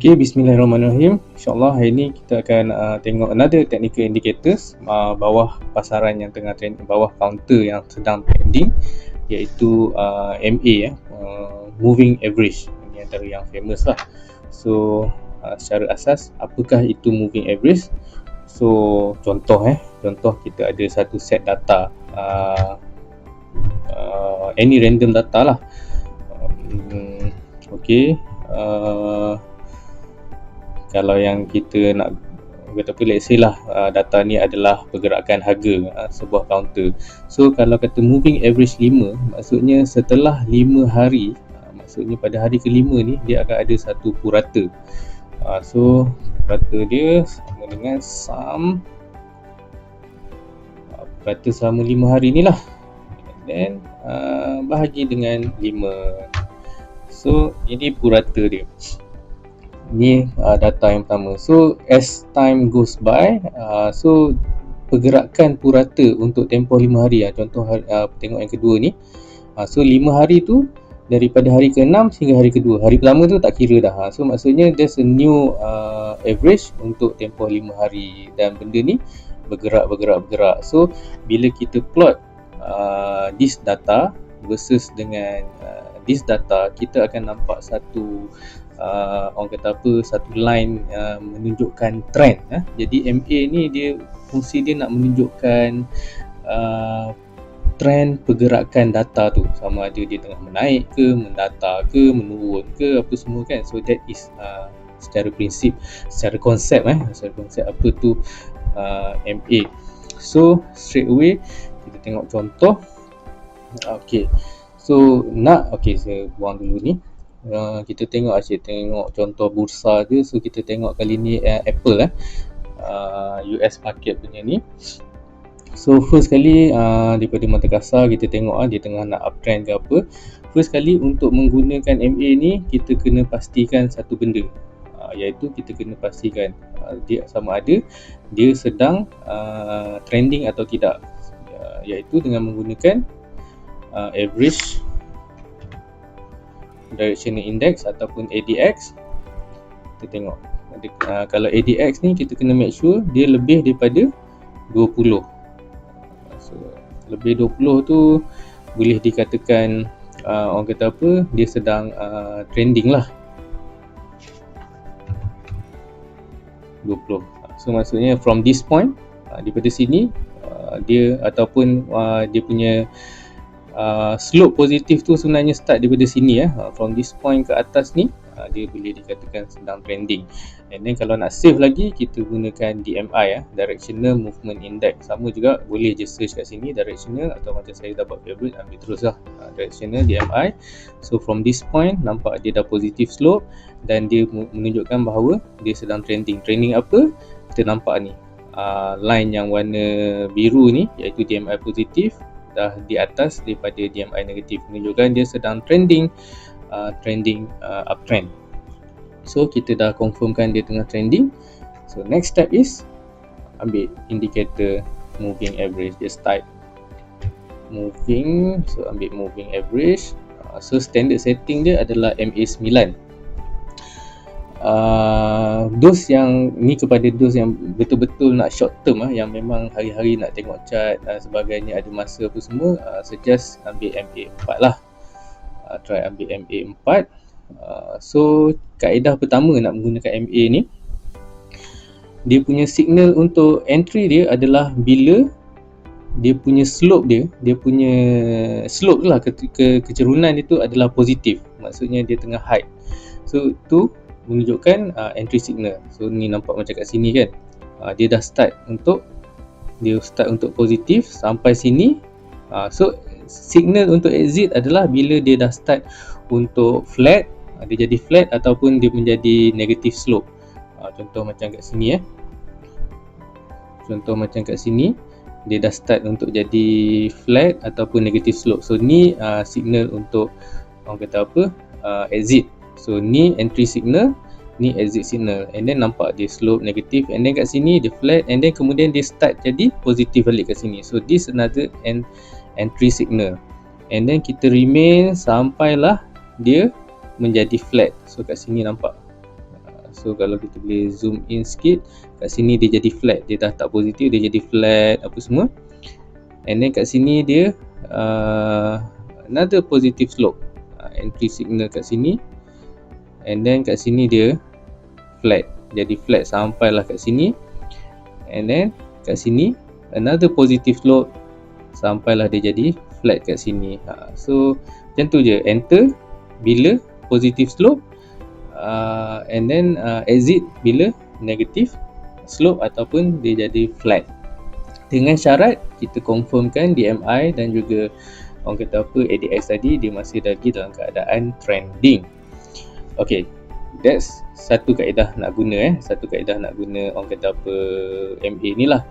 Okay, bismillahirrahmanirrahim. InsyaAllah hari ini kita akan tengok another technical indicators bawah pasaran yang tengah trend, bawah counter yang sedang trending, iaitu MA, moving average. Ini antara yang famous lah. So secara asas, apakah itu moving average? So contoh kita ada satu set data, any random data lah. Okay, kalau yang kita nak kata apa, let's say lah data ni adalah pergerakan harga sebuah counter. So kalau kata moving average 5, maksudnya setelah 5 hari, maksudnya pada hari ke-5 ni dia akan ada satu purata. So purata dia sama dengan sum purata selama 5 hari ni lah, dan bahagi dengan 5. So ini purata dia. Ni data yang pertama. So as time goes by, so pergerakan purata untuk tempoh 5 hari, contoh tengok yang kedua ni. So 5 hari tu daripada hari ke-6 hingga hari ke-2. Hari pertama tu tak kira dah. So maksudnya there's a new average untuk tempoh 5 hari, dan benda ni bergerak. So bila kita plot this data versus dengan this data, kita akan nampak satu orang kata apa, satu line menunjukkan trend. Jadi MA ni dia fungsi dia nak menunjukkan trend pergerakan data tu, sama ada dia tengah menaik ke, mendata ke, menurun ke, apa semua kan. So that is secara prinsip, secara konsep apa tu MA. So straight away kita tengok contoh. Okay, so saya buang dulu ni. Kita tengok contoh bursa je. So kita tengok kali ni Apple US market punya ni. So first kali daripada mata kasar kita tengok dia tengah nak uptrend ke apa. First kali untuk menggunakan MA ni, kita kena pastikan satu benda, iaitu kita kena pastikan dia sama ada dia sedang trending atau tidak, iaitu dengan menggunakan average directional index ataupun ADX. Kita tengok kalau ADX ni kita kena make sure dia lebih daripada 20. So lebih 20 tu boleh dikatakan orang kata apa, dia sedang trending lah. 20. So maksudnya from this point, daripada sini dia ataupun dia punya slope positif tu sebenarnya start daripada sini from this point ke atas ni, dia boleh dikatakan sedang trending. And then kalau nak save lagi, kita gunakan DMI, Directional Movement Index. Sama juga, boleh je search kat sini directional, atau macam saya dah buat favorite, ambil terus lah directional DMI. So from this point nampak dia dah positive slope, dan dia menunjukkan bahawa dia sedang trending. Trending apa? Kita nampak ni line yang warna biru ni, iaitu DMI positif, dah di atas daripada DMI negatif, menunjukkan dia sedang trending uptrend. So kita dah confirmkan dia tengah trending. So next step is ambil indicator moving average. Just type moving, so ambil moving average. So standard setting dia adalah MA9. Dos yang ni kepada dos yang betul-betul nak short term, yang memang hari-hari nak tengok chart sebagainya, ada masa apa semua, suggest ambil MA4 lah. Try ambil MA4. So kaedah pertama nak menggunakan MA ni, dia punya signal untuk entry dia adalah bila dia punya slope dia punya slope lah, kecerunan itu adalah positif, maksudnya dia tengah high. So tu menunjukkan entry signal. So ni nampak macam kat sini kan, dia dah start untuk positif sampai sini. So signal untuk exit adalah bila dia dah start untuk flat, dia jadi flat ataupun dia menjadi negative slope. Contoh macam kat sini dia dah start untuk jadi flat ataupun negative slope. So ni signal untuk orang kata apa, exit. So ni entry signal, ni exit signal, and then nampak dia slope negatif, and then kat sini dia flat, and then kemudian dia start jadi positif balik kat sini. So this another entry signal, and then kita remain sampailah dia menjadi flat. So kat sini nampak So kalau kita boleh zoom in sikit, kat sini dia jadi flat, dia dah tak positif, dia jadi flat apa semua. And then kat sini dia another positive slope, entry signal kat sini. And then kat sini dia flat, jadi flat sampailah kat sini. And then kat sini another positive slope, sampailah dia jadi flat kat sini. So macam tu je, enter bila positive slope, and then exit bila negative slope ataupun dia jadi flat. Dengan syarat kita confirmkan DMI dan juga orang kata apa, ADX tadi dia masih lagi dalam keadaan trending. Okay, that's satu kaedah nak guna satu kaedah nak guna orang kata apa, MA ni lah,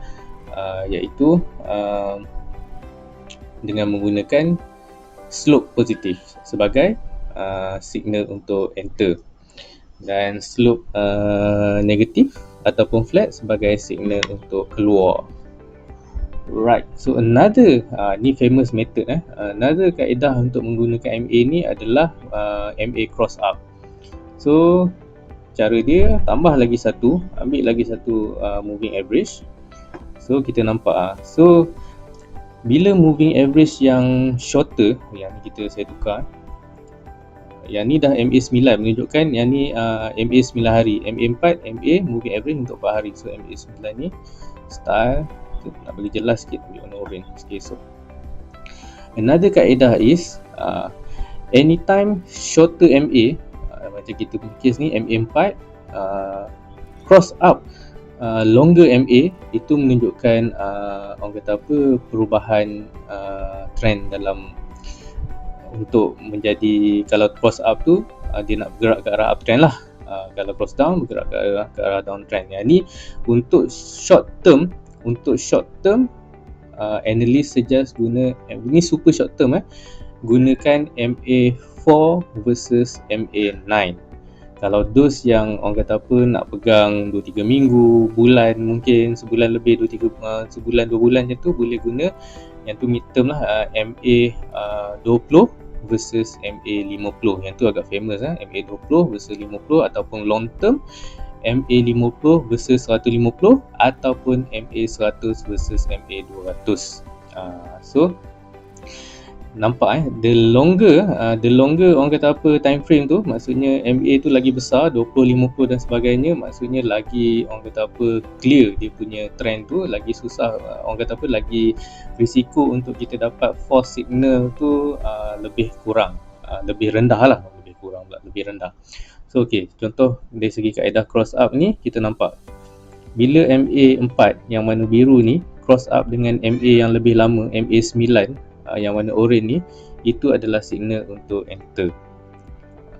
iaitu dengan menggunakan slope positif sebagai signal untuk enter, dan slope negatif ataupun flat sebagai signal untuk keluar. Right, so another ni famous method another kaedah untuk menggunakan MA ni adalah MA cross up. So cara dia tambah lagi satu, ambil lagi satu moving average. So kita nampak so bila moving average yang shorter, yang ni saya tukar, yang ni dah MA9 menunjukkan yang ni MA 9 hari, MA4 MA moving average untuk 4 hari. So MA9 ni style nak bagi jelas sikit, ambil warna orange sikit. So another kaedah is anytime shorter MA, macam kita punya case ni MA4 cross up longer MA, itu menunjukkan orang kata apa, perubahan trend dalam untuk menjadi, kalau cross up tu dia nak bergerak ke arah uptrend lah, kalau cross down bergerak ke arah downtrend. Yang ni untuk short term, analyst suggest guna, ini super short term gunakan MA4 versus MA9. Kalau those yang orang kata apa nak pegang 2-3 minggu, bulan, mungkin sebulan lebih, 2 bulan macam tu, boleh guna yang tu midterm lah, MA20 versus MA50. Yang tu agak famous MA20 versus 50, ataupun long term MA50 versus 150, ataupun MA100 versus MA200. So nampak the longer orang kata apa time frame tu, maksudnya MA tu lagi besar, 20, 50 dan sebagainya, maksudnya lagi orang kata apa clear dia punya trend tu, lagi susah, orang kata apa lagi risiko untuk kita dapat false signal tu lebih kurang, lebih rendah. So okay, contoh dari segi kaedah cross up ni, kita nampak bila MA4 yang warna biru ni cross up dengan MA yang lebih lama, MA9 yang warna orange ni, itu adalah signal untuk enter.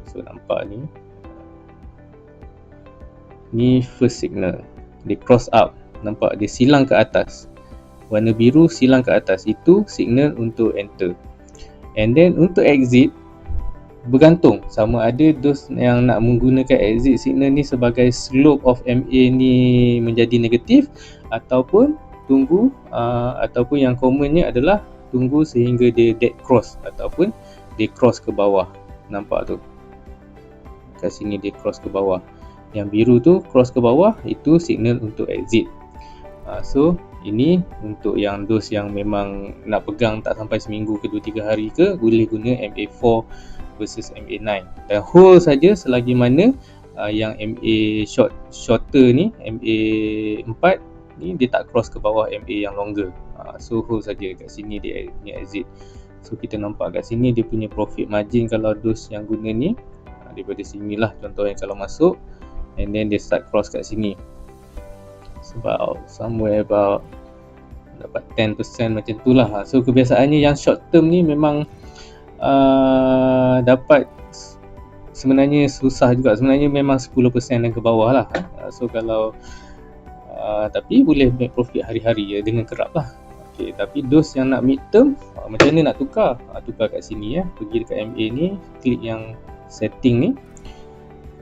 So nampak ni first signal, dia cross up, nampak dia silang ke atas, warna biru silang ke atas, itu signal untuk enter. And then untuk exit, bergantung sama ada those yang nak menggunakan exit signal ni sebagai slope of MA ni menjadi negatif, ataupun tunggu ataupun yang commonnya adalah tunggu sehingga dia dead cross, ataupun dia cross ke bawah. Nampak tu kat sini dia cross ke bawah, yang biru tu cross ke bawah, itu signal untuk exit. So ini untuk yang those yang memang nak pegang tak sampai seminggu ke 2-3 hari ke, boleh guna MA4 versus MA9, dan hold saja selagi mana yang MA shorter ni, MA4 ni dia tak cross ke bawah MA yang longer. So hold saja kat sini dia punya exit. So kita nampak kat sini dia punya profit margin kalau those yang guna ni, daripada sini lah contoh yang kalau masuk and then dia start cross kat sini, sebab somewhere about dapat 10% macam tu lah. So kebiasaannya yang short term ni memang dapat, sebenarnya susah juga, sebenarnya memang 10% dan ke bawah lah. So kalau tapi boleh make profit hari-hari dengan kerap lah. Okay, tapi those yang nak mid term, macam mana nak tukar? Tukar kat sini pergi dekat MA ni, klik yang setting ni.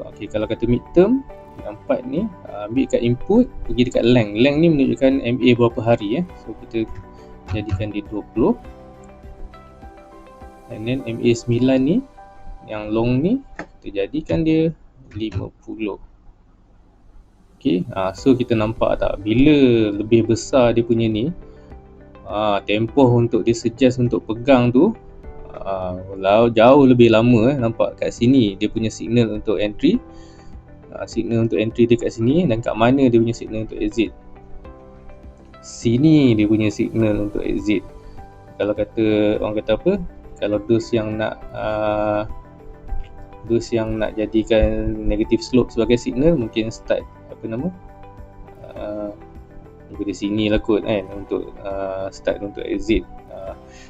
Okay, kalau kata mid term, nampak ni, ambil kat input, pergi dekat length ni menunjukkan MA berapa hari So kita jadikan dia 20, and then MA9 ni yang long ni kita jadikan dia 50. Okey, so kita nampak tak bila lebih besar dia punya ni, tempoh untuk dia suggest untuk pegang tu jauh lebih lama. Nampak kat sini dia punya signal untuk entry, signal untuk entry dia kat sini, dan kat mana dia punya signal untuk exit. Sini dia punya signal untuk exit. Kalau kata orang kata apa, kalau those yang nak jadikan negative slope sebagai signal, mungkin start apa nama daripada sini lah kot kan, untuk start untuk exit.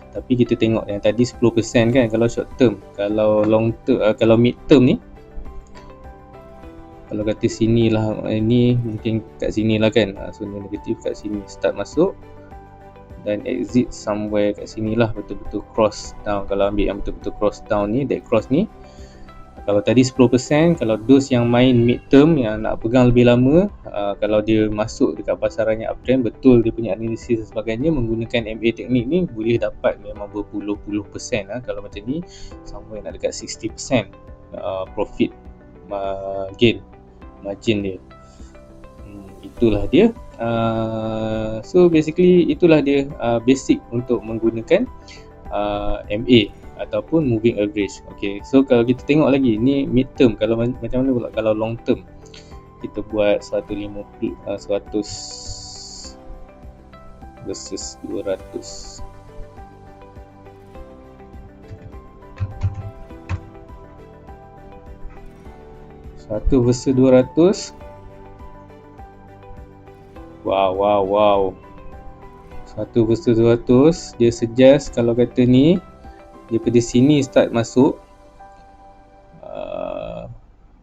Tapi kita tengok yang tadi 10% kan kalau short term. Kalau long term, kalau mid term ni, kalau kata sini lah, ini mungkin kat sini lah kan, so negatif kat sini, start masuk dan exit somewhere kat sini lah, betul-betul cross down. Kalau ambil yang betul-betul cross down ni, that cross ni, kalau tadi 10%, kalau those yang main mid term yang nak pegang lebih lama, kalau dia masuk dekat pasaran yang uptrend, betul dia punya analisis dan sebagainya, menggunakan MA teknik ni boleh dapat memang berpuluh-puluh persen. Kalau macam ni somewhere nak dekat 60% profit gain margin dia. Itulah dia. So basically itulah dia basic untuk menggunakan MA ataupun moving average. Okay, so kalau kita tengok lagi ni mid term, kalau macam mana pula kalau long term, kita buat 150, 100 versus 200. Satu versus 200. Wow. 1 versus 200, dia suggest kalau kata ni daripada sini start masuk,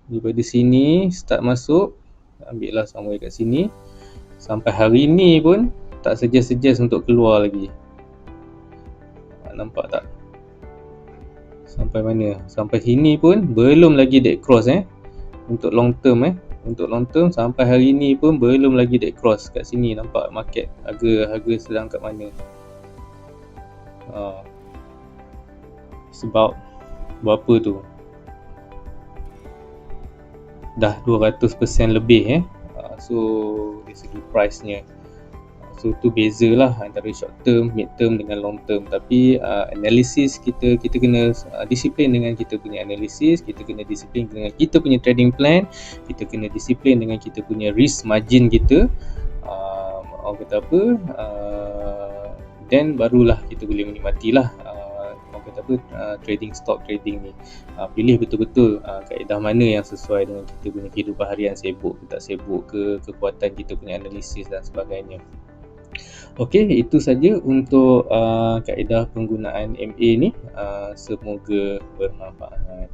daripada sini start masuk, ambil lah somewhere kat sini, sampai hari ni pun tak suggest untuk keluar lagi. Nampak tak? Sampai mana? Sampai sini pun belum lagi that cross untuk long term untuk long term sampai hari ni pun belum lagi that cross kat sini. Nampak market harga sedang kat mana? Sebab berapa tu? Dah 200% lebih so dari segi price nya. So tu bezalah antara short term, mid term dengan long term. Tapi analisis kita kena disiplin dengan kita punya analisis, kita kena disiplin dengan kita punya trading plan, kita kena disiplin dengan kita punya risk margin kita. Orang kata apa, then barulah kita boleh menikmatilah orang kata apa, trading stock trading ni. Pilih betul-betul kaedah mana yang sesuai dengan kita punya kehidupan harian, sibuk ke tak sibuk ke, kekuatan kita punya analisis dan sebagainya. Okey, itu saja untuk kaedah penggunaan MA ni. Semoga bermanfaat.